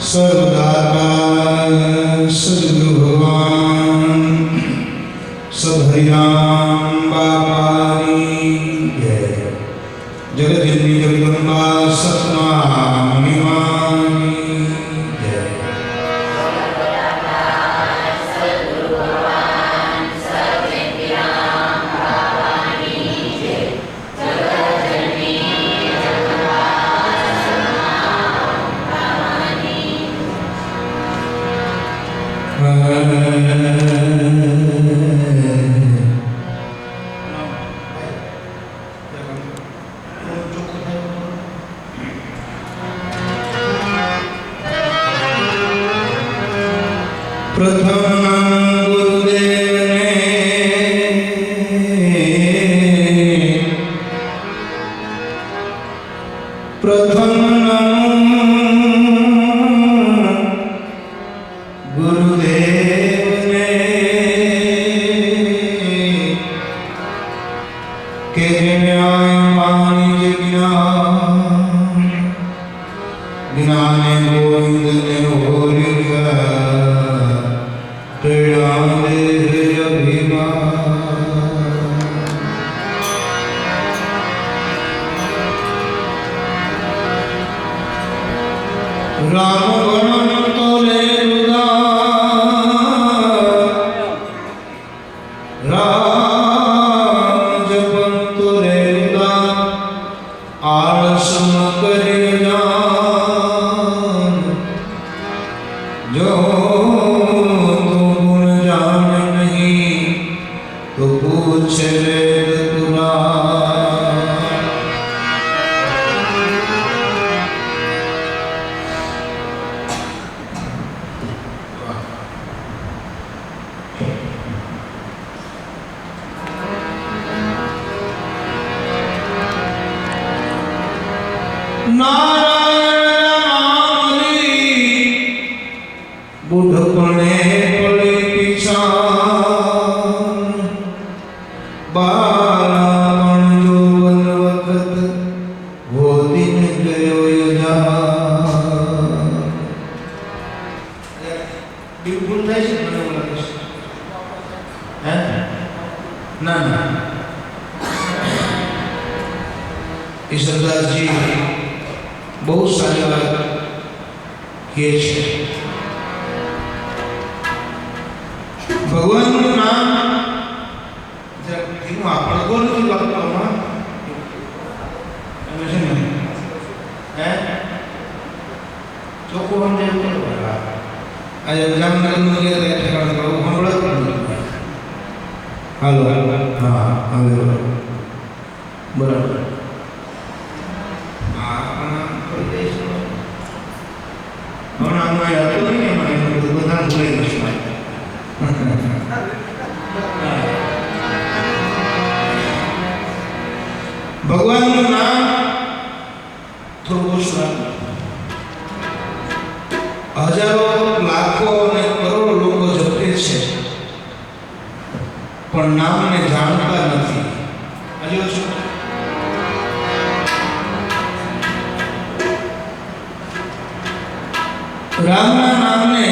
सर्वदाता सद्गुरु भगवान सभयाम बापानी जय। जगदजननी जगदम्बा सत्मा महिमानी जय। प्रथम गुरुदेव ने प्रथम गुरुदेव ने के न्याय वाणिज्य ज्ञान गोविंद ने राम गण तोले राम जपन तोले आलस न करे जान जो तू गुण जान नहीं तो पूछ ले बुढ़पने पड़े पिछान बालापन यौवन वक्त वो दिन गयो यजान। बिल्कुल नहीं सुनने वाला कुछ है ना ना। ईश्वरदास जी बहुत सारी बात किए छे। भगवान नाम जब तीनों आपण को नहीं लगता हूँ ऐसे नहीं है जो को हम देख कर बोला आज एग्जाम में मुझे रहते कर दो हम बड़ा हेलो हाँ हेलो बराबर भगवान नाम थोड़ा हजारों लाखों ने करोड़ों लोग जपे छे पण नाम ने जानता नहीं। राम नाम ने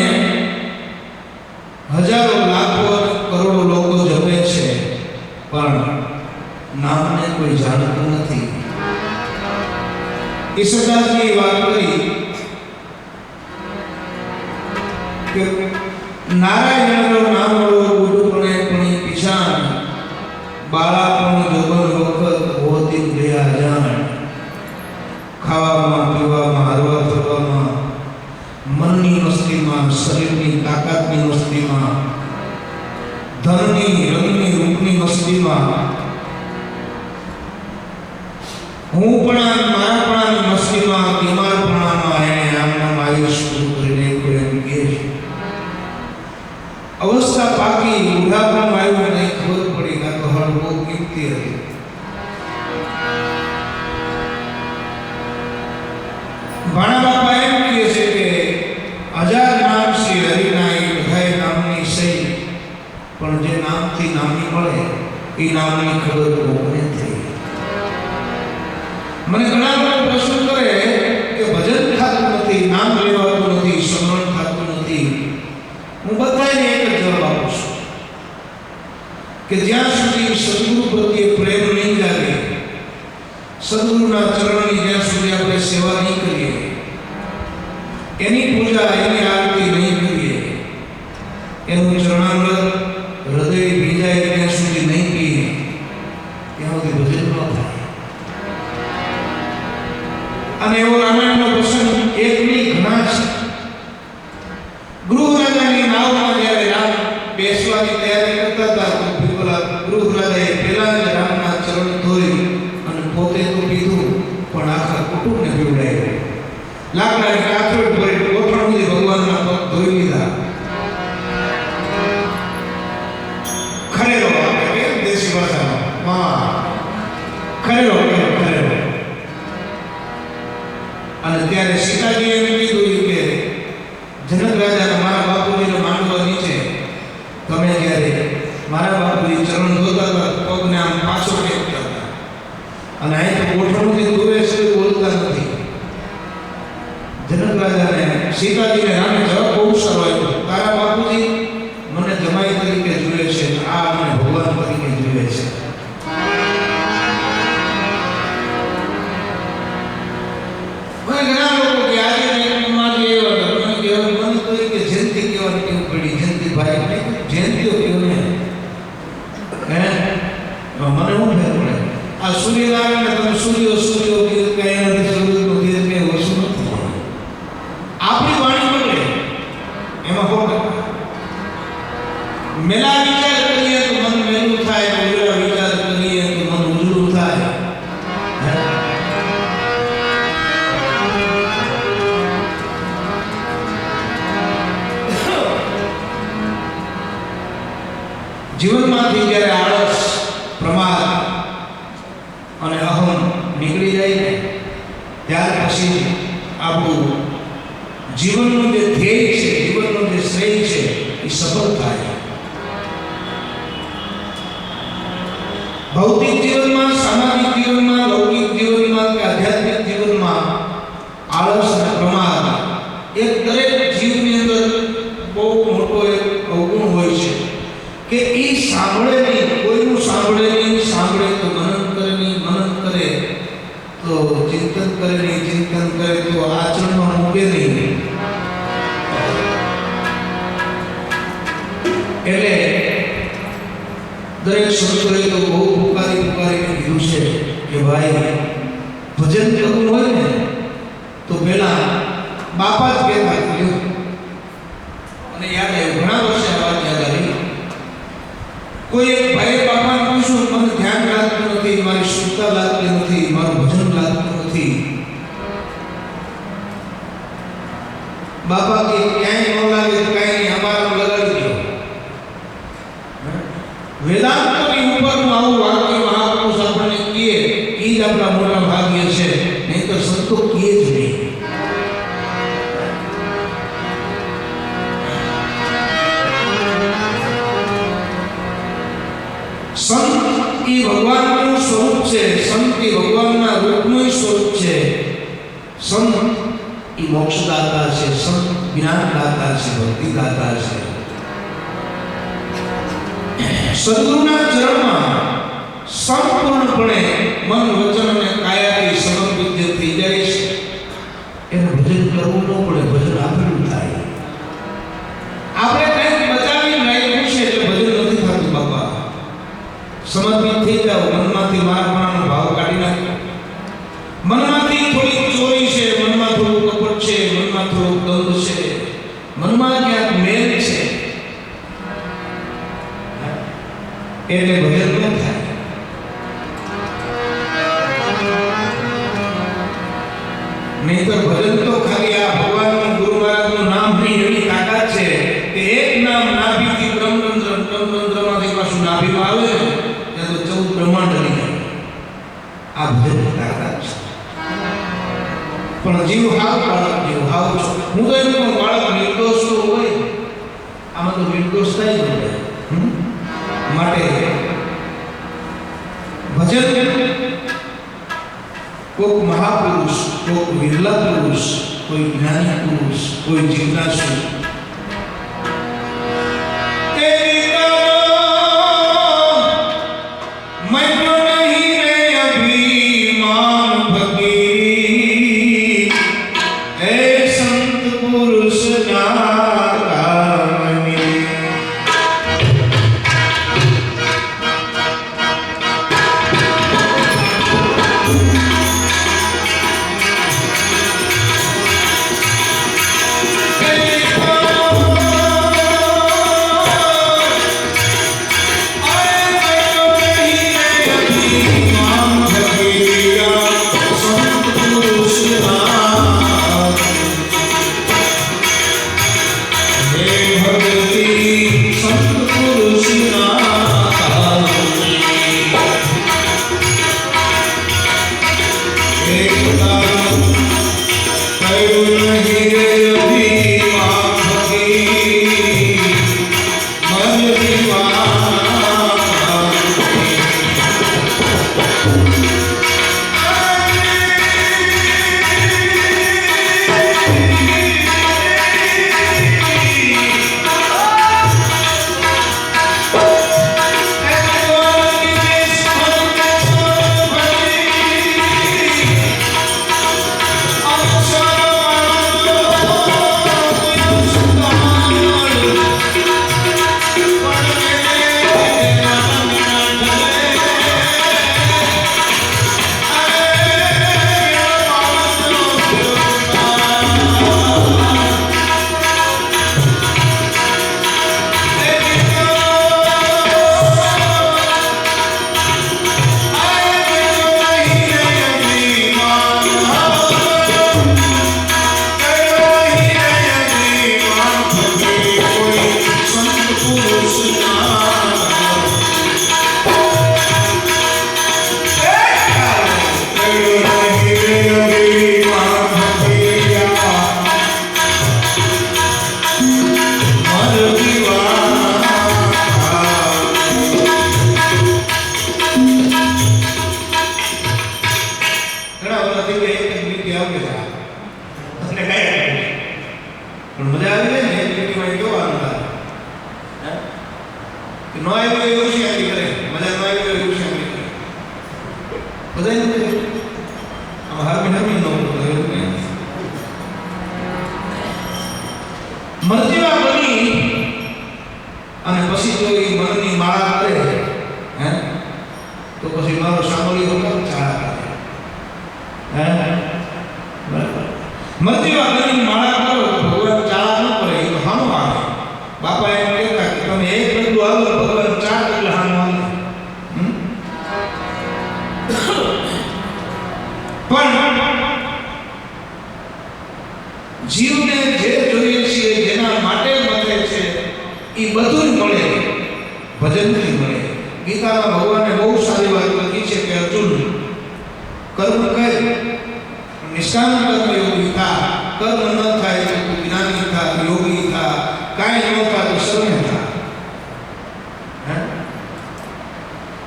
हजारों लाखों करोड़ों लोग जपे छे पण नाम ने कोई जानता नहीं। ईश्वरदास जी बात करी कि नारायण नाम लो बुढ़पणे पणी पिछान बालापण यौवन वखत होती गया जान। खावामां पीवामां हरवा फरवामां मननी मस्तीमां शरीरनी ताकातनी मस्तीमां धननी रंगनी रूपनी मस्तीमां हूँपणा मारापणानी मस्तीमां बीमारपणामां एने आमनाम आयुष पूरुं करीने एम कहे अवस्था पाकी बुढ़ापामां आव्युं नहीं खबर पड़ी आ तो हळ बહુ કિંમતી હતી। ઘણા બાપા એમ કહે છે કે હજાર નામ શ્રી હરિના એ બધાય નામની સહી પણ જે નામથી નામની મળે એ નામની ખબર કોને થઈ। મને ઘણા લોકો પ્રશ્ન કરે કે ભજન થાતું નથી, નામ લેવાતું નથી, એની પૂજા એની આરતી નહીં કરીએ, એનું ચરણામૃત હૃદય ભીજાય ત્યાં સુધી નહીં પીએ, ત્યાં સુધી ભજન ન થાય. અને એવો રામાયણનો પ્રસંગ એક નહીં ઘણા છે. ગૃહરાજાની નાવમાં જ્યારે રામ બેસવાની તૈયારી કરતા હતા તો ગૃહરાજાએ પહેલા જ રામના ચરણ ધોઈ અને પોતે તો પીધું પણ આખા કુટુંબને પીવડાવ્યું. લાકડાની કાથરોડ ભરી ગોઠણ સુધી ભગવાનના પગ ધોઈ લીધા. ખરેરો આપણે કે દેશી ભાષામાં ખરેરો. અને ત્યારે સીતાજીએ એમ કીધું કે જનક રાજા મારા બાપુજીને માંડવા નીચે તમે જ્યારે મારા બાપુજી ચરણ ધોતા હતા પગને આમ પાછો ફેંકતા હતા, અને અહીં તો ગોઠણથી દૂરે છે બોલતા નથી. જનક રાજાને સીતાજીને રામે જવાબ બહુ સારો આપ્યો, તારા બાપુજી મને જમાઈ તરીકે જુએ છે, આ મને ભગવાન તરીકે જુએ છે. ઘણા લોકો કે આજે માં જે મને કહેવાનું તો કે જયંતિ કહેવાની કેવું પડી, જયંતિભાઈ જયંતિઓ કેવું ને હે મને હું ફેર પડે. આ સૂર્યનારાયણ તમે સૂર્યો કઈ નથી, સૂર્યનું તેજ કઈ વસ્તુ નથી. આપણી વાણી બગડે એમાં ખોટ. મેલા વિચાર કરીએ તો મન મેલું થાય, ઉજળા વિચાર કરીએ તો મન ઉજળું થાય. જીવનમાંથી જ્યારે આળસ, પ્રમાદ અને અહમ નીકળી જાય ને ત્યાર પછી આપણું જીવનનું જે ધ્યેય છે, જીવનનું જે શ્રેય છે એ સફળ થાય. ભૌતિક જીવનમાં, સામાજિક જીવનમાં, લૌકિક જીવનમાં કે આધ્યાત્મિક જીવનમાં આળસ અને પ્રમાદ એક દરેક જીવની અંદર બહુ મોટો એક અવગુણ હોય છે કે એ સાંભળે નહીં, કોઈનું સાંભળે નહીં, સાંભળે તો મનન કરે નહીં, મનન કરે તો ચિંતન કરે નહીં, ચિંતન કરે તો આચરણમાં મૂકે નહીં. એટલે દરેક સંતોએ તો બહુ પુકારીને કીધું છે કે ભાઈ ભજન કરવું હોય ને તો પહેલા બાપા જ કહેતા કર્યું. અને યાદ આવ્યું, ઘણા વર્ષે આ વાત યાદ આવી. કોઈ એક ભાઈ બાપાને પૂછ્યું, મને ધ્યાન લાગતું નથી, મારી શુદ્ધતા લાગતી નથી, મારું ભજન લાગતું નથી. બાપા કે ક્યાંય ન લાગે તો કાંઈ નહીં, અમારા લગાડી દો. વેદાંતની ઉપરનું આવું વાક્ય મહાપુરુષ આપણને કહે એ જ આપણા મોટા ભાગ્ય છે, નહીં તો સંતો કહે જ નહીં. સંત એ ભગવાનનું સ્વરૂપ છે, સંત એ ભગવાનના રૂપનું સ્વરૂપ છે. સંત એ મોક્ષદાતા છે, સંત જ્ઞાનદાતા છે, ભક્તિદાતા છે. સદગુરુના ચરણમાં સંપૂર્ણપણે મન, વચન અને કાયાથી સમર્પિત જે થઈ જાય છે એને ભજન કરવું ન પડે, ભજન આપેલું થાય. આપણે કંઈક બચાવી રાખ્યું છે એટલે ભજન નથી થતું. બાપા સમર્પિત થઈ જાઓ, મનમાંથી મારવાનો ભાવ કાઢી નાખો. મનમાંથી થોડી ચોરી છે, મનમાં થોડું કપટ છે, મનમાં થોડું દંભ છે, મનમાં ક્યાંક મેલ છે, એટલે ભજન ન થાય. નહીંતર ભજન તો ખાલી આ ભગવાનનું, ગુરુ મહારાજનું નામની એવી તાકાત છે કે એક નામ નાભીથી બ્રહ્મરંધ્રમાંથી પાછું નાભીમાં આવે ત્યાં તો 14 બ્રહ્માંડ બની જાય. આ ભજનની તાકાત છે. પણ જીવ હાવ બાળક, જીવ હાવ છો. હું તો એમ કહું, બાળક નિર્દોષ તો હોય, આમાં તો નિર્દોષ થાય જ નહીં. માટે ભજન કોઈક મહાપુરુષ, કોઈક વિરલા પુરુષ, કોઈ જ્ઞાની પુરુષ, કોઈ જિજ્ઞાસુ સંત પુરુષના કામને મરજીવા બની અને પછી જો એ મનની માળા કરે હે તો પછી મારો સાંભળી હોતો ચાળા કરે હે બરાબર મરજીવા બની માળા કરો તો ભગવાન ચાળા ન કરે એ તો હાનો આવે બાપા એમ કહેતા કે તમે એક પગલું આવો ભગવાન ચાર પગલા હાનો આવે પણ જીવને જે જોઈએ છે જેના માટે મળે છે એ બધું જ મળે ભજનથી મળે ગીતામાં ભગવાને બહુ સારી વાત લખી છે કે અર્જુન કર્મ કર નિષ્કામ કર્મ યોગી થા કર્મ ન થાય તો તું જ્ઞાની થા યોગી થા કાંઈ ન થાય તો શરણે થા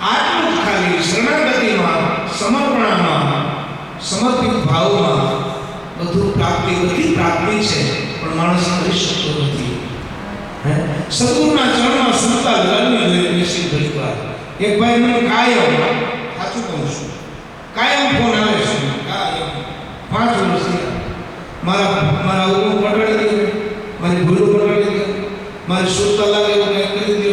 આટલું જ ખાલી શરણાગતિમાં સમર્પણામાં સમર્પિત ભાવમાં બધું પ્રાપ્તિ બધી પ્રાપ્તિ છે પણ માણસ કરી શકતો નથી સદગુરુના ચરણમાં સંતા લગાડવી જોઈએ નિશ્ચિત ઘણી વાર એક ભાઈ મને કાયમ સાચું કહું છું કાયમ ફોન આવે છે કાયમ 5 વર્ષથી મારા ઉગમ પકડી દે મારી ભૂલો પકડી દે મારી સુરતા લાગે એવું કંઈ કરી દો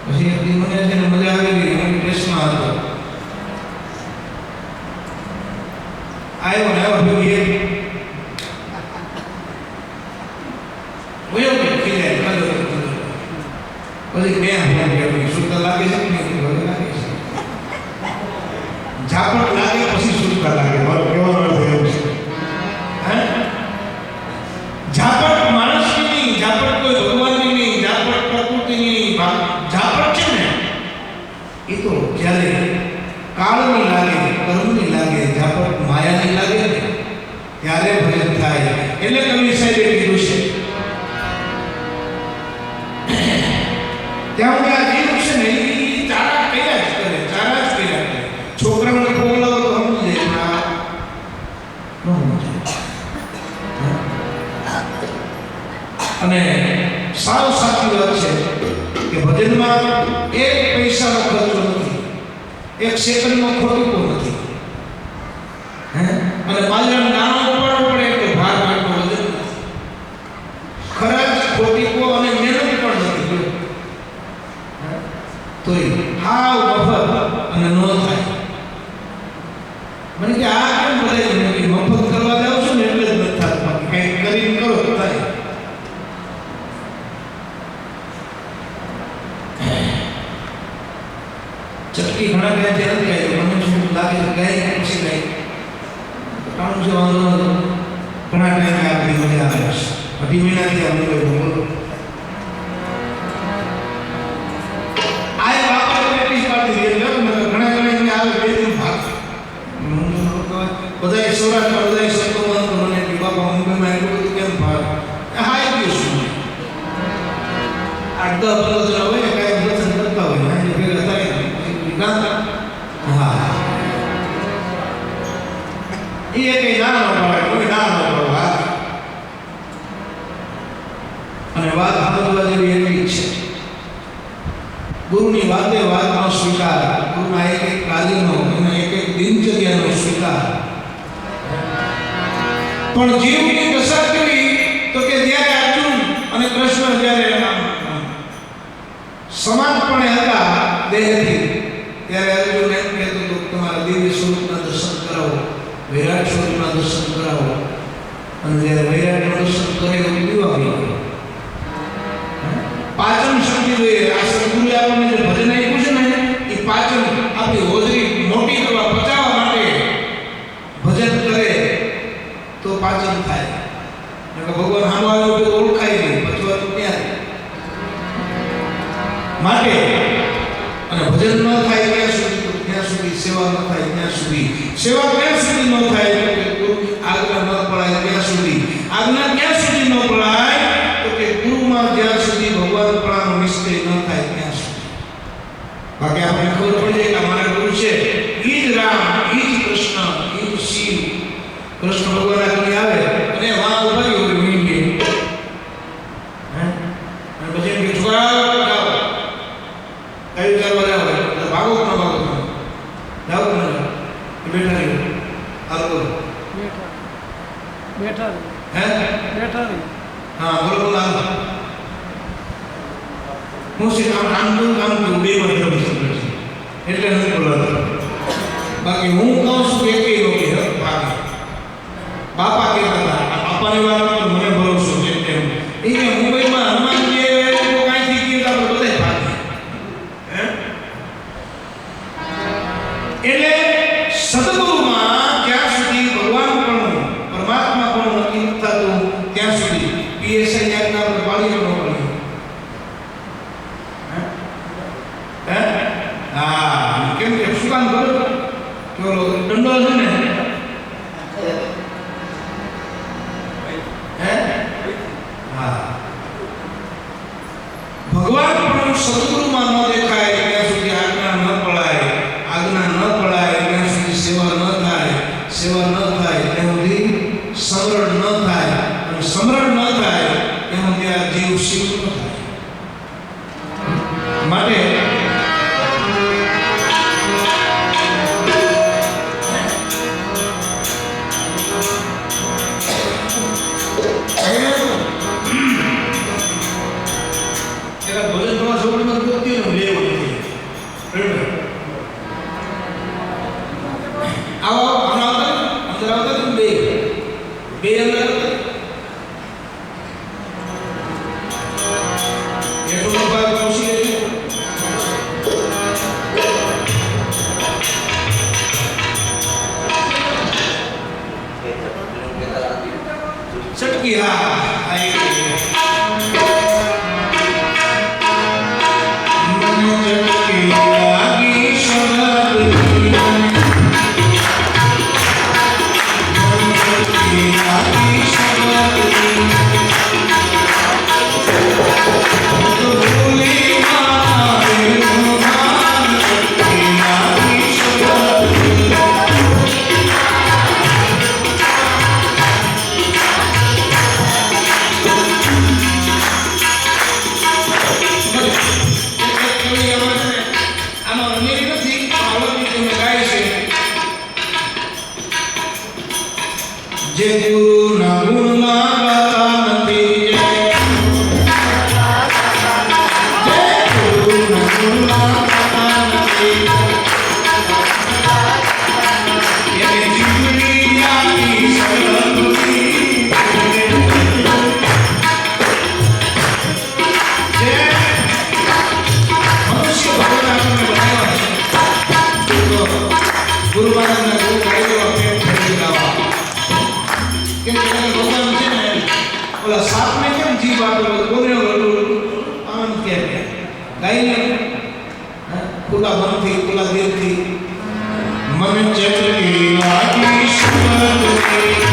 પછી એક દી મને છે ને મજા આવી ગઈ હું ટેસ્ટમાં હતો આવ્યો ને આવ્યો ભેગી પછી બે સુરતા લાગે છે લાગે છે ઝાપટ લાગે પછી સુરતા લાગે મારો કેવાનો અર્થ એવો છે ઝાપટ માણસની નહીં ઝાપટ કોઈ ભગવાનની નહીં ઝાપટ પ્રકૃતિની ઝાપટ છે ને એ તો જ્યારે કાળની લાગે કર્મની લાગે ઝાપટ માયાની લાગે ને ત્યારે ભજન થાય એટલે કવિ સાહેબે કીધું છે ત્યાં હું આ જીવ છે ને એ ચારા કર્યા જ કરે ચારા જ કર્યા કરે છોકરાઓને બોલાવો તો સમજી જાય અને સાવ સાચી વાત છે કે ભજનમાં એક પૈસાનો ખર્ચો નથી એક સેકન્ડનો ખોટો નથી અને બાજરાનું દાણો ઘણા ટાઈમે આ બધી મજા આવે છે. અઢી મહિનાથી આ મુંબઈ બોલો આ બાપા પ્રેક્ટિસ પાડતી રહી એટલે ઘણા એને આવે બે દિન ભાગ બધા સૌરાષ્ટ્રમાં બધા સંતોમાં તો મને કે બાપા મુંબઈમાં એટલું બધું કેમ ભાગ હાઈ ગયું છું 8-10 જણા હોય ને કાંઈ દર્શન કરતા હોય ને ભેગા થાય ગાતા હા એ કંઈ ના ન પડે કોઈ ના ન પડે વાત અને વાત સમજવા જેવી એટલી છે. ગુરુની વાતે વાતનો સ્વીકાર, ગુરુના એક એક કાર્યનો એના એક એક દિનચર્યાનો સ્વીકાર. પણ જીવની દશા કેવી તો કે જ્યારે અર્જુન અને કૃષ્ણ જ્યારે સમાનપણે હતા દેહથી ત્યારે અર્જુન એમ કહેતો હતો તમારા દિવ્ય સ્વરૂપના દર્શન કરાવો, વિરાટ સ્વરૂપના દર્શન કરાવો. અને જ્યારે વિરાટનું દર્શન કરે એવું પીવા ગયો પાચન શક્તિ જોઈએ. આ સદગુરુએ આપણને જે ભજન આપ્યું છે ને એ પાચન આપણી હોજરી મોટી કરવા પચાવવા માટે ભજન કરે તો પાચન થાય. ભગવાન સામે આવ્યો તો ઓળખાય નહીં, પચવા તો ત્યાં માટે અને ભજન ન થાય ત્યાં સુધી સેવા ન થાય ત્યાં સુધી સેવા ક્યાં સુધી ન થાય આજ્ઞા ન પડાય ત્યાં સુધી આજ્ઞા ક્યાં સુધી ન પડાય તો કે ગુરુમાં જ્યાં સુધી ભગવાન પણાનો નિશ્ચય ન થાય ત્યાં સુધી. બાકી આપણે ખબર પડી જાય કે અમારા ગુરુ છે ઈ જ રામ, ઈ જ કૃષ્ણ, ઈ જ શિવ. કૃષ્ણ ભગવાન આગળ આવે અને વાં ઉભા ગયો મીંડે અને પછી એમ કે છોકરા કઈ કરવા જાવ ભાગો ન ભાગો જાવ ન જાવ બેઠા રહ્યો હાલ બોલો બેઠા હે બેઠા હા બોલો બોલો હું છે આમ બે મતલબ છે એટલે નથી બોલાતો. બાકી હું કહું છું કે કઈ લોકો ભાગે બાપા કહેતા હતા બાપાની વાત પર મને ભરોસો છે તેમ એ કે મુંબઈમાં હનુમાનજી કાંઈથી ગયું આપણે બધા ભાગે એટલે સદગુરુમાં જ્યાં સુધી ભગવાન પણ પરમાત્મા પણ નક્કી થતું ત્યાં સુધી પીએસઆઈ યાદના આપણે પાડી ન પડી હા કેમ કે શું કામ કરો ચોલો દંડો છે ને હા ભગવાન પણ સદગુરુમાં ન દેખાય ત્યાં સુધી આજ્ઞા ન પડાય, આજ્ઞા ન પડાય ત્યાં સુધી સેવા ન થાય, સેવા ન થાય ત્યાં સુધી સમરણ ન થાય અને સમરણ ન થાય ત્યાં સુધી આ જીવ શિવ ન થાય. માટે ભોજન થવા છોકરીમાં ગોતી ને લેવું નથી બરાબર. આવો અંદર આવતા તમે બે અંદર એટલો ભાગ ખુશી લેજો. ચટકી હા જે ગુરુના ગુણમાં ગાતા નથી, જે ગુરુના ગુણમાં ગાતા નથી એને જીવની આપી સદગુરી. જે મનુષ્ય ભગવાન આપણને બનાવ્યા છે તો ગુરુ મહારાજના ગુરુ કાયદો આપણે ફરી લાવવા કે ઓલા સાપને કેમ જીભ આપે બોલ્યો આમ કે ગાઈને ખુલ્લા મનથી ખુલ્લા દિલથી મન ચકલી લાગી સુરતી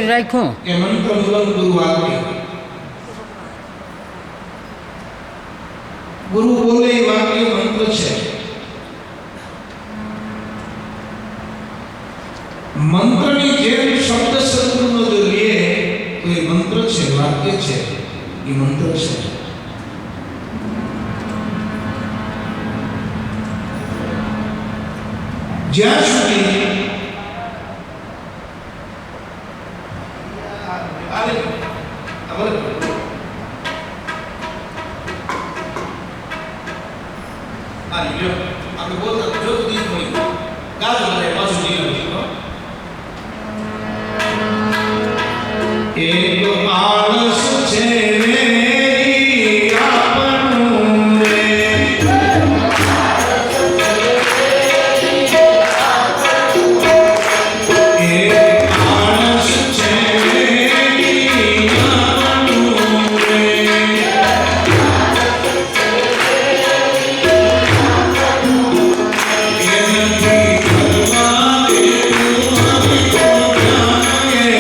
કરી રાખ્યું. એ મંત્ર મુલંગ ગુરુ વાક્ય. ગુરુ બોલે એ વાક્ય મંત્ર છે. મંત્રની જેમ શબ્દ સદગુરુનો જો લે તો એ મંત્ર છે, વાક્ય છે, એ મંત્ર છે. જ્યાં સુધી આપણે બોલતા જો સુધી મળી ગાજો મને પાછું જીવન એક માણસ છે મેરી આપણું રે એક માણસ છે મેરી આપણું રે એનથી કરવા દેવું હવે તો જાણે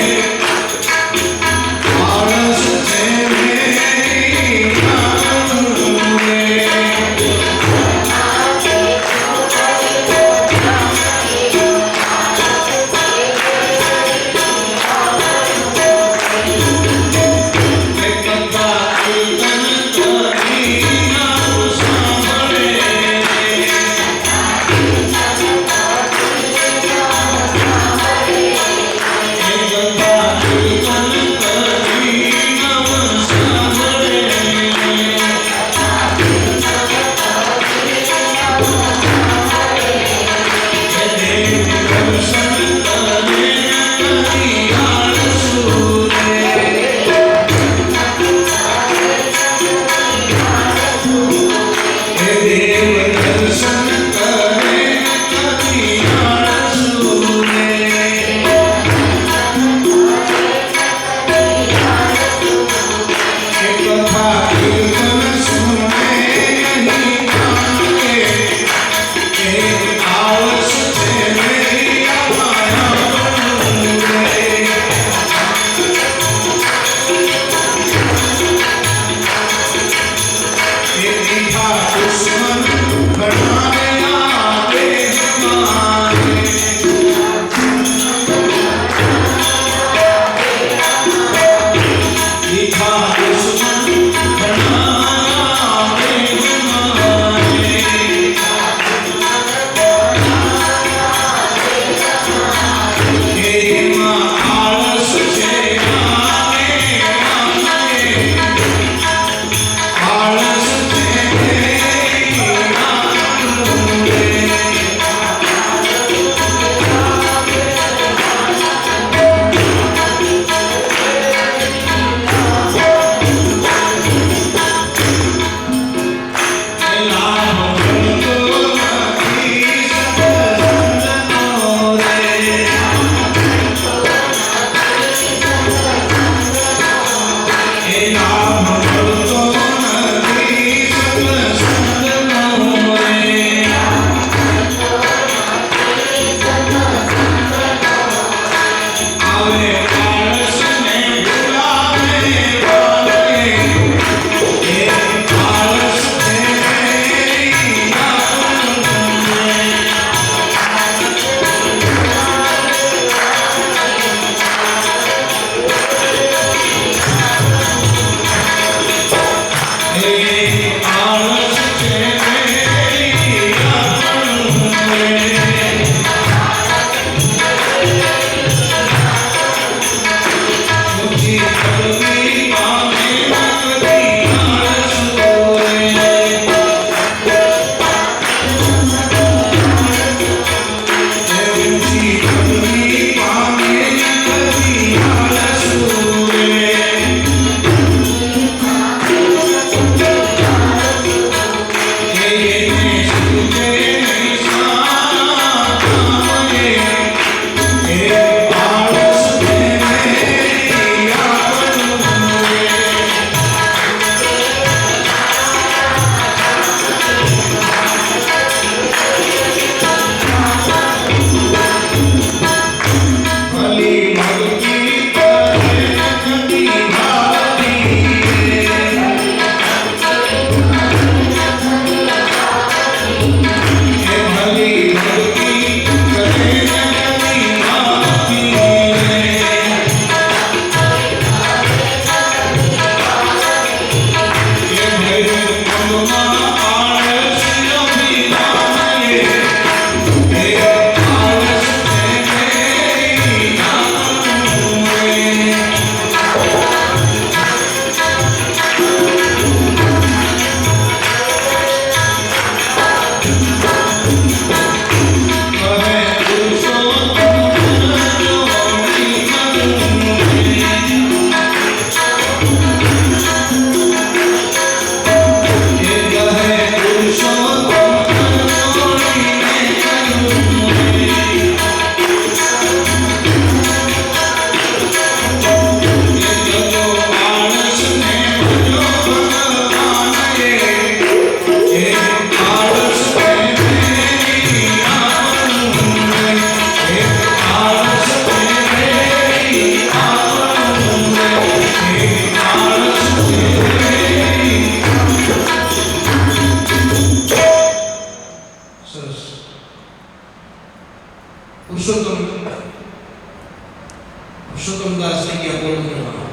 પુરુષોત્તમદાસ થઈ ગયા પોરબંદરમાં.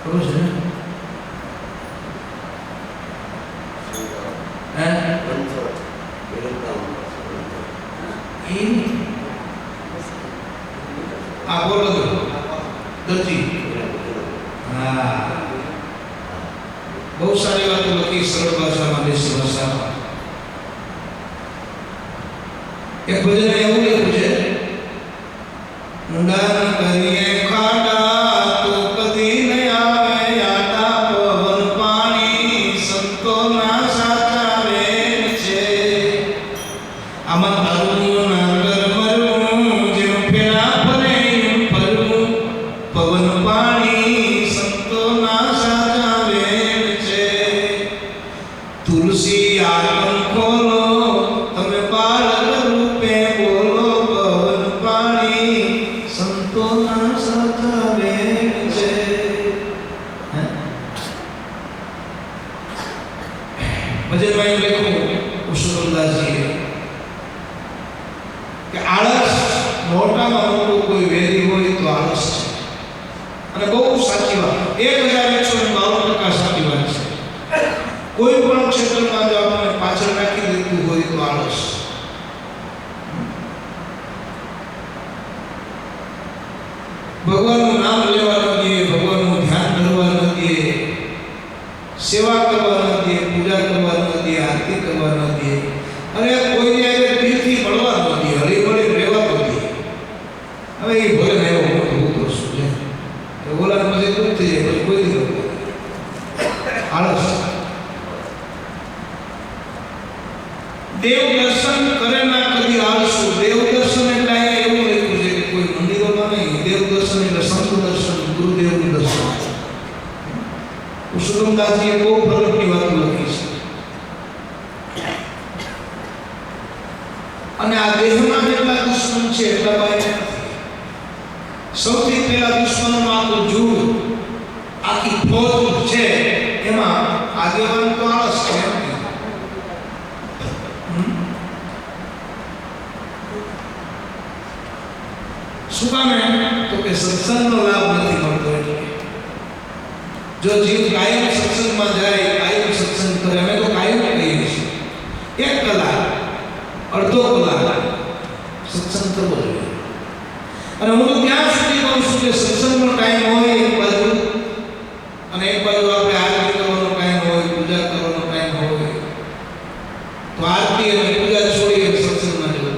ખબર છે ને? આ પોરબંદર દરજી. હા, બહુ સારી વાતો લખી સરળ ભાષામાં, દેશી ભાષામાં. એક ભજન એવું લખ્યું છે, મુંડાન કરીએ ખાડા તો કદી ન આવે યાદા, પવન પાણી સંતોના સાચા વેણ છે. આમાં તારું નાગર મરવું જેમ ફેરા ફરે એમ ફરવું, પવન પાણી સંતોના સાચા વેણ છે. તુલસી આલમ ખોલો તમે બાળક રૂપે બોલો, પવન પાણી સંતોના સાચા વેણ છે. ભજનમાં એમ લખ્યું પુરુષોત્તમદાસજીએ કે આળસ મોટામાં મોટું કોઈ વેરી હોય તો આળસ છે. અને બહુ સાચી વાત, 1192% સાચી વાત છે. કોઈ પણ ક્ષેત્રમાં જો આપણે પાછળ રાખી દીધું હોય તો આળસ. ભગવાનનું નામ લેવા ન દે, ભગવાનનું ધ્યાન કરવા ન દે, સેવા કરવા ન દે, પૂજા કરવા ન દે, આરતી કરવા ન દે, અને કોઈને દિલથી મળવા ન દે, હળીમળી રહેવા ન દે. હવે એ ભલે ને એવો મોટો ઉતરો શું છે, ઓલા પછી દુઃખ થઈ જાય, પછી કોઈ નહીં. આળસ. દેવ દર્શન કરે ના કદી આળસુ. દેવ દર્શન એટલે એવું લખ્યું છે કે કોઈ મંદિરોમાં નહીં, દેવ દર્શન એટલે સંત દર્શન, ગુરુદેવનું દર્શન. પુરુષોત્તમદાસજીએ બહુ ફરકની વાતો લખી છે. અને આ દેહમાં જેટલા દુશ્મન છે એટલા બાય નથી. સૌથી પહેલા દુશ્મનોનો આખો જૂથ, આખી ફોજ છે, એમાં આગેવાન તો આળસ છે. શું કામે? તો કે સત્સંગનો લાભ નથી મળતો. એટલે જો જીવ કાયમ સત્સંગમાં જાય, કાયમ સત્સંગ કરે, અમે તો કાયમ કહીએ છીએ 1 કલાક, અડધો કલાક સત્સંગ કરવો જોઈએ. અને હું તો ત્યાં સુધી કહું છું કે સત્સંગનો ટાઈમ હોય એક બાજુ, અને એક બાજુ આપણે આરતી કરવાનો ટાઈમ હોય, પૂજા કરવાનો ટાઈમ હોય, તો આરતી અને પૂજા છોડી સત્સંગમાં જવું.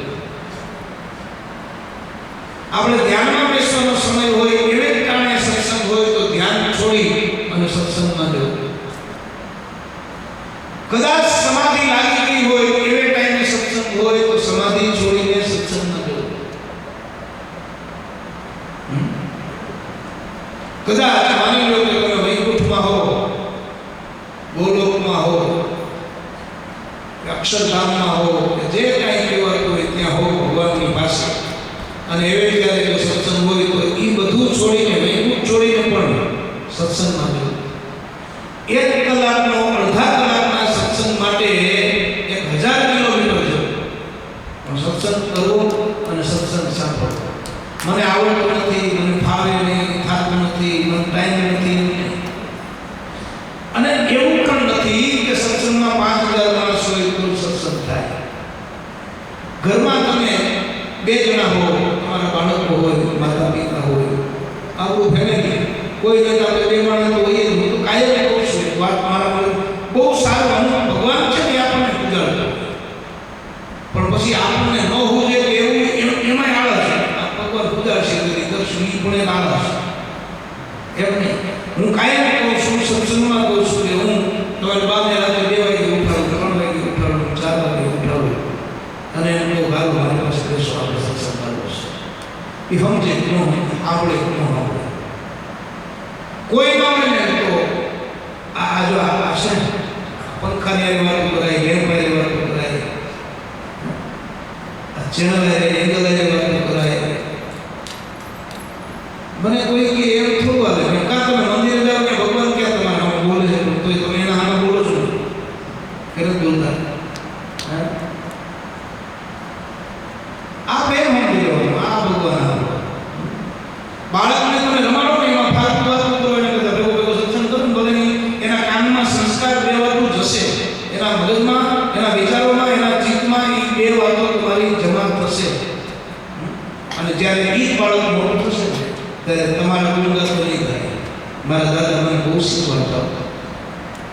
આપણે ધ્યાનમાં બેસવાનો સમય હોય એવે કારણે સત્સંગ હોય તો ધ્યાન છોડી અને સત્સંગમાં જવું. કદાચ સમાધિ લાગી ગઈ હોય એવે ટાઈમે સત્સંગ હોય તો સમાધિ છોડીને સત્સંગમાં જવું. કદાચ માની લો કે તમે વૈકુંઠમાં હો, ગોલોકમાં હો, અક્ષરધામમાં હો, કે જે કાંઈ કહેવાતું હોય ત્યાં હો ભગવાનની પાસે, અને એવી ત્યારે જો સત્સંગ હોય તો એ બધું છોડીને, વૈકુંઠ છોડીને પણ સત્સંગમાં જવું. 1 કલાકનો, અડધા કલાકના સત્સંગ માટે 1000 કિલોમીટર જવું. પણ સત્સંગ કરવો અને સત્સંગ સાંભળવો. મને આવડતું નથી, મને ફાવે નહીં, થતું નથી, મને ટાઈમ નથી. અને એવું પણ નથી કે સત્સંગમાં 5000 માણસ હોય તો સત્સંગ થાય. ઘરમાં તમે 2 જણા હો, તમારા બાળકો હોય, માતા પિતા હોય, આપણું ફેમિલી, કોઈ નહીં આપણે 2 માણસ હોઈએ. હું તો કાયમ કહું છું વાત, મારા બહુ સારું અનુભવ. ભગવાન છે ને આપણને પૂજાડતો, પણ પછી આપણને ન હોવું જોઈએ એવું એમાંય આળસ. ભગવાન પૂજાડશે કરશું, એ પણ એક આળસ. એમ નહીં. હું કાયમ કહું છું, સત્સંગમાં કહું છું કે હું તમારી બાપને રાત્રે 2 વાગે ઉઠાડું, 3 વાગે ઉઠાડું, 4 વાગે ઉઠાડું, અને એમ કહું ગાલો મારી પાસે બેસો, આપણે સત્સંગ કરવો છે. એ સમજે ન આપણે ન આવડે, કોઈ ન આવડે ને તો આ જો આ છે ને, પંખાની વાતો કરાય, ગેરમારી વાતો કરાય, ચેનલ એંગલ વાતો કરાય. મને કોઈ કે એમ થોડું હાલે. કાં તમે મંદિરે જાઓ કે ભગવાન ક્યાં તમારા સામે બોલે છે, તો તમે એના સામે બોલો છો કે નથી બોલતા? આ બે મંદિરો, આ ભગવાન ત્યારે તમારા ગુણગાતો નહીં થાય. મારા દાદા મને બહુ શીખવાડતા.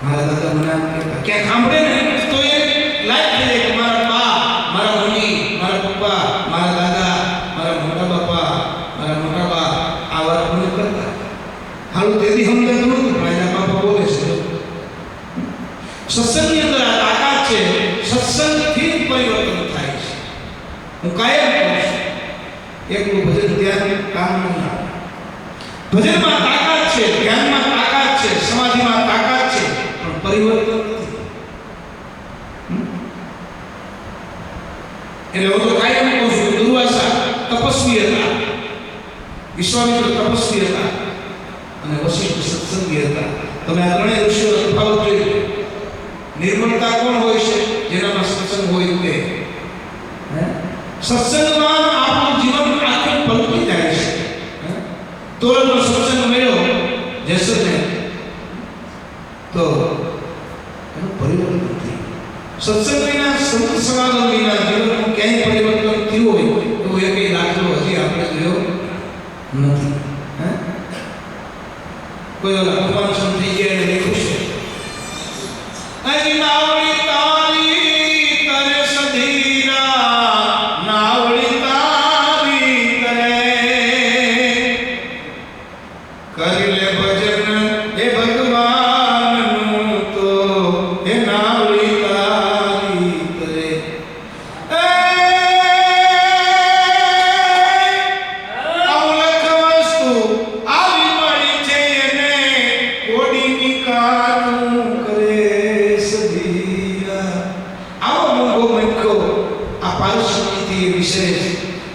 મારા દાદા મને આમ કહેતા, ક્યાંક સાંભળે ને તો એ લાઈટ થઈ જાય કે મારા બા, મારા મમ્મી, મારા પપ્પા, મારા દાદા, મારા મોટા બાપા, મારા મોટા બા આ વાત મને કરતા. હાલું તેથી સમજાતું નહોતું, પણ એના બાપા બોલે છે. સત્સંગની અંદર આ તાકાત છે. સત્સંગથી જ પરિવર્તન થાય છે. હું કાયમ કહું છું, એકલું ભજન ધ્યાન કામ નહીં આવે. ભજનમાં તાકાત છે, ધ્યાનમાં તાકાત છે, સમાધિમાં તાકાત છે, પણ પરિવર્તન નથી. એટલે હું તો કાયમ કહું છું, દુર્વાસા તપસ્વી હતા, વિશ્વામિત્ર તપસ્વી હતા અને વશિષ્ઠ સત્સંગી હતા. તમે આ ત્રણેય ઋષિઓનો તફાવત જોયો. નિર્મળતા કોણ હોય છે? જેનામાં સત્સંગ હોય તે. સત્સંગમાં આપણું જીવન આખું પલટી જાય છે. તોરણનો સત્સંગ મળ્યો જેસરને તો એનું પરિવર્તન થયું. સત્સંગ વિના, સંત સમાગમ વિના જીવનનું ક્યાંય પરિવર્તન થયું હોય એવો એક દાખલો હજી આપણે જોયો નથી. કોઈ ઓલા ભગવાન સંત થઈ ગયા એને લખ્યું છે, અહીં નાવડી તારી તરે સધીરા, નાવડી તારી તરે કરી લે ભજન એ ભગવાનનું તો એ નાવડી તારી તરે. અમુલક વસ્તુ આવી મળી છે એને કોડીની કાનું કરે સધીરા. આવો મોંઘો મટકો આ પારસમણીથી વિશેષ,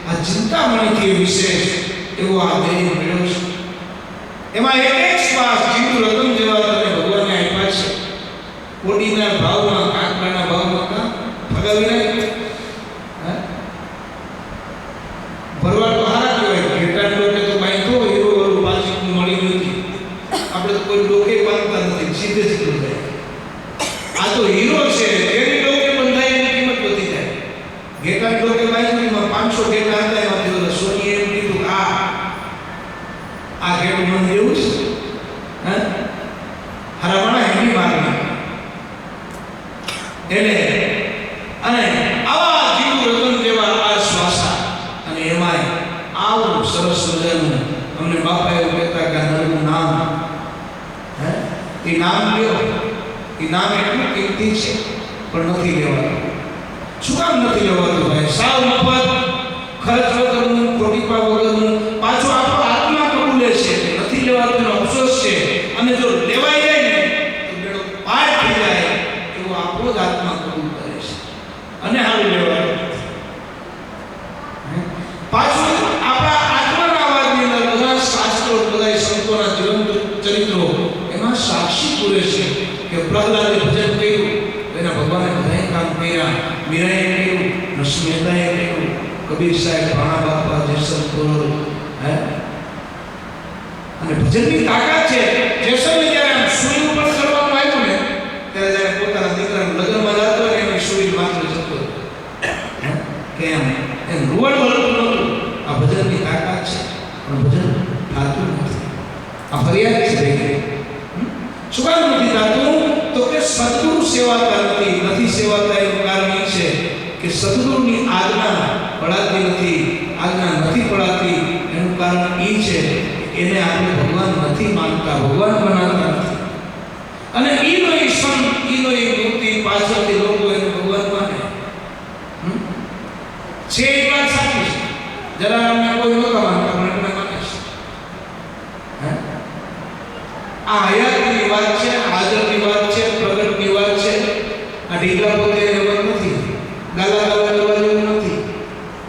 આ ચિંતામણીથી વિશેષ એવો આ દેહ મળ્યો છે. એમાં એક શ્વાસ જીવ રતન જેવા તમે ભગવાનને આપ્યા છે. કોડીના ભાવમાં, કાંકરાના ભાવમાં કાં ફગાવી નાખી. ભરવાડ તો હારા કહેવાય. ઘેટાણ ડોકે તો બાંધો હીરો વાળું પાછી મળી નથી. આપણે તો કોઈ ડોકે બાંધતા નથી, સીધે સીધું જાય. આ તો હીરો છે, જેની ડોકે બંધાય એની કિંમત વધી જાય. ઘેટાણ ડોકે બાંધીમાં 500 ઘેટા હતા, એમાંથી સોનીએ એમ કીધું આ ઘેટું મને એવું છે. હરામણા એની માગણી એટલે અને આવા જીવ રતન જેવા આ શ્વાસા અને એમાંય આવું સરસ મજાનું અમને બાપા એવું કહેતા કે નરનું નામ, એ નામ લ્યો. એ નામ એટલું કિંમતી છે પણ નથી લેવાતું. શું કામ નથી લેવાતું ભાઈ? સાવ મફત, ખર્ચ વગરનું, ખોટીપા વગરનું. પાછું આપણો આત્મા કબૂલે છે કે નથી લેવાતું એનો અફસોસ છે. અને જો લેવાઈ જાય ને તો બેડો પાર થઈ જાય એવો આપણો જ આત્મા કબૂલ કરે છે અને હારું લેવાય. પાછું આપણા આત્માના અવાજની અંદર બધા શાસ્ત્રો, બધા સંતોના જીવન ચરિત્રો એમાં સાક્ષી પૂરે છે કે પ્રહલાદે ભજન કર્યું, એના ભગવાને બધાએ કામ કર્યા. મીરાએ કર્યું, નરસિંહ મહેતાએ કર્યું, કબીર સાહેબ, ભાણા બાપા, જેસલતોર. અને ભજનની તાકાત છે. જેસલને જ્યારે આમ સુઈ ઉપર કરવામાં આવ્યું ને ત્યારે જ્યારે પોતાના દીકરાના લગ્નમાં જતો ને એની સુઈ માત્ર જતો કેમ એમ રૂવડ વળતું નહોતું. આ ભજનની તાકાત છે પણ ભજન થાતું નથી. આ ફરિયાદ છે ભાઈ. શું કામ નથી થાતું? તો કે સદગુરુ સેવાતા નથી સેવાતા. એનું કારણ એ છે કે સદગુરુની આજ્ઞા પડાતી નથી. આજ્ઞા નથી પડાતી એનું કારણ એ છે એને આપણે ભગવાન નથી માનતા, ભગવાન બનાવતા નથી. અને ઈનો એ સંત, ઈનો એ મૂર્તિ પાછળથી લોકો એને ભગવાન માને છે. એ વાત સાચી છે. જરા અમને કોઈ નહોતા માનતા પણ એમને માને છે. આ હયાતની વાત છે, હાજરની વાત છે, પ્રગટની વાત છે. આ ઢીકલા પોતે એવા નથી, ગાલા ગાલા કરવા જેવું નથી.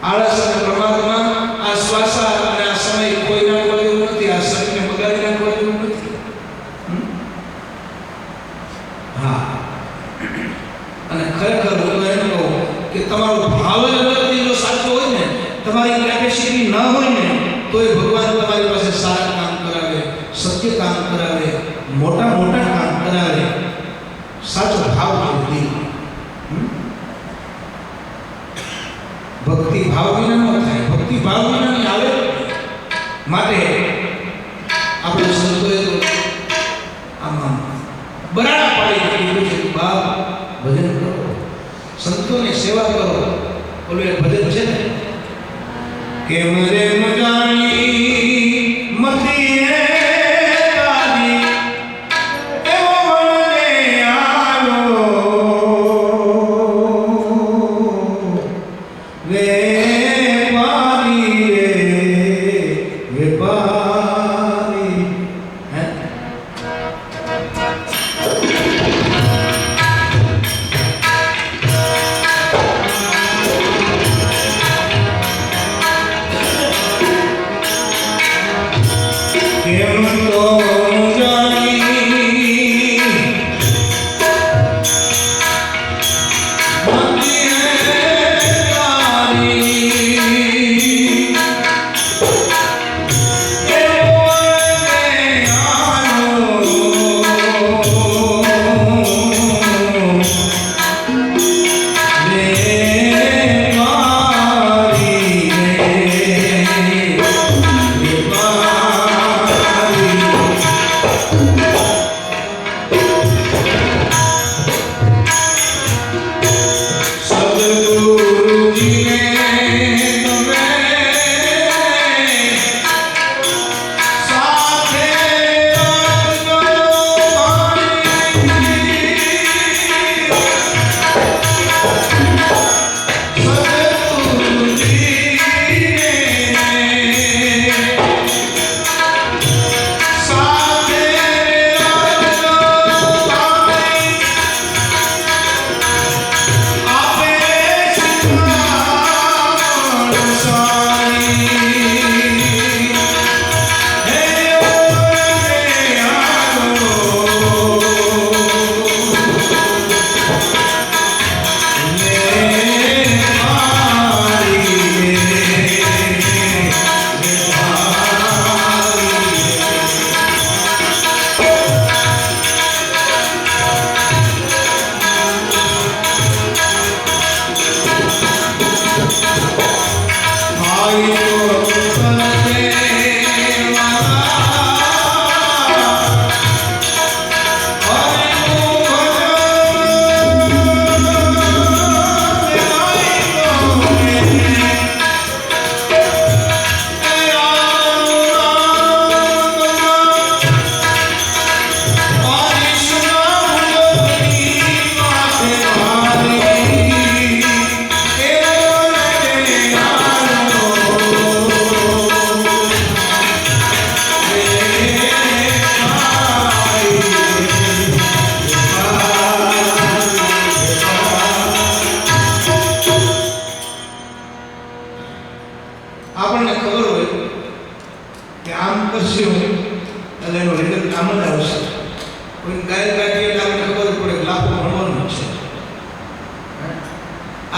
આળસ અને પ્રમાદમાં આ શ્વાસા અને આ સમય કોઈ નાખવા જેવું નથી. આ શરીરને બગાડી નાખવા જેવું નથી. હા, અને ખરેખર હું એમ કહું કે તમારો ભાવ જ અંદરથી જો સાચો હોય ને, તમારી કેપેસિટી ન હોય ને તો એ ભગવાન તમારી પાસે સારા કામ કરાવે, સત્ય કામ કરાવે, મોટા મોટા કામ કરાવે. સાચો ભાવ નથી. ભક્તિ ભાવ વિના ન થાય. ભક્તિ ભાવ વિનાની આવે માટે આપણે સંતોએ તો આમાં બરાડા પાડી કીધું છે કે બાપ ભજન કરો, સંતોની સેવા કરો. ઓલું એક ભજન છે ને કે મરે મજાની મતી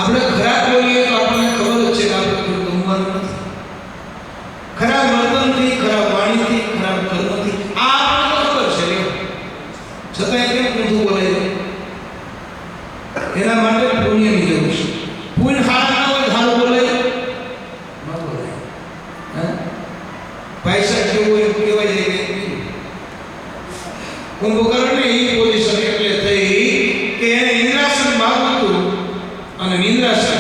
આપણે ખરાબ બોલીએ તો આપણને ખબર જ છે કે આપણે કોઈ ગમવાનું નથી. ખરાબ વર્તનથી, ખરાબ વાણીથી, ખરાબ કર્મથી આ આપણને ખબર છે. છતાંય કેમ ઊંધું બોલાય? એના માટે પુણ્યની જરૂર છે. પુણ્ય સારા ના હોય સારું બોલાય ન બોલાય. પૈસા કેવું હોય કહેવાય જાય કે કુંભકર્ણને એ પોઝિશન એટલે થઈ કે એને ઇન્દ્રાસન માગવું હતું અને નિંદ્રાસન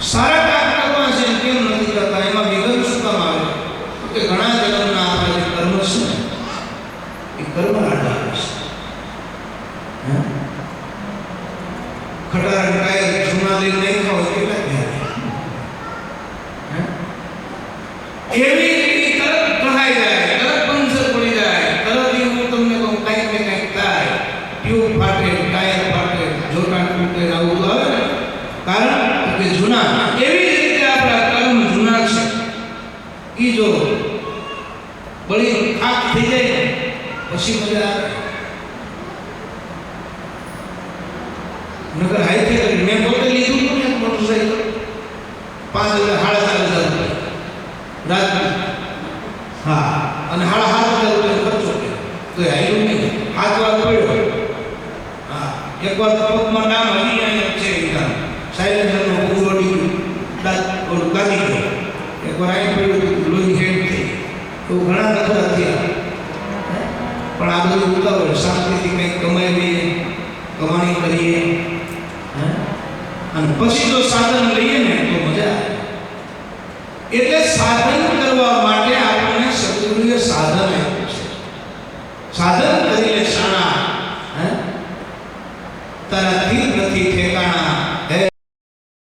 સારા કામ કરવા છે કેમ નથી કરતા? એમાં વિઘન શું કામ આવે? કે ઘણા જન્મના આપણા જે કર્મ છે એ કર્મ રાડા આવે છે. ખટારા ટાયર જૂના લઈને નહીં ખાવ કેટલા ધ્યાન એવી તરત કહાઈ જાય, તરત પંચર પડી જાય, તરત એવું તમને કહું કાંઈક ને કાંઈક થાય, ટ્યુબ ફાટે, ટાયર ફાટે, જોટાણ તૂટે, આવું બધું આવે ને. કારણ કે જૂના એવી રીતે આપણા કર્મ જૂના છે. એ જો બળી ખાક થઈ જાય ને પછી મજા આવે. નગર હાઈ થઈ મેં પોતે લીધું હતું ને 5,000 5,500 રાજપૂત. હા, અને 7,500 રૂપિયા ખર્ચો કર્યો તો આવ્યું નહીં. 7 વાર પડ્યો. હા, એકવાર પગમાં નામ હજી અહીંયા છે સાયલેન્સરનો ઉગડી ગાડી ગયો. એકવાર અહીં પડ્યું લોહી હેડ થઈ. એવું ઘણા નખરા થયા. પણ આ બધું ઉતાવળ શાંતિથી કંઈક કમાઈ લઈએ, કમાણી કરીએ, અને પછી જો સાધન લઈએ ને તો મજા આવે. એટલે સાધન કરવા માટે આપણને સદગુરુએ સાધન આપ્યું છે. સાધન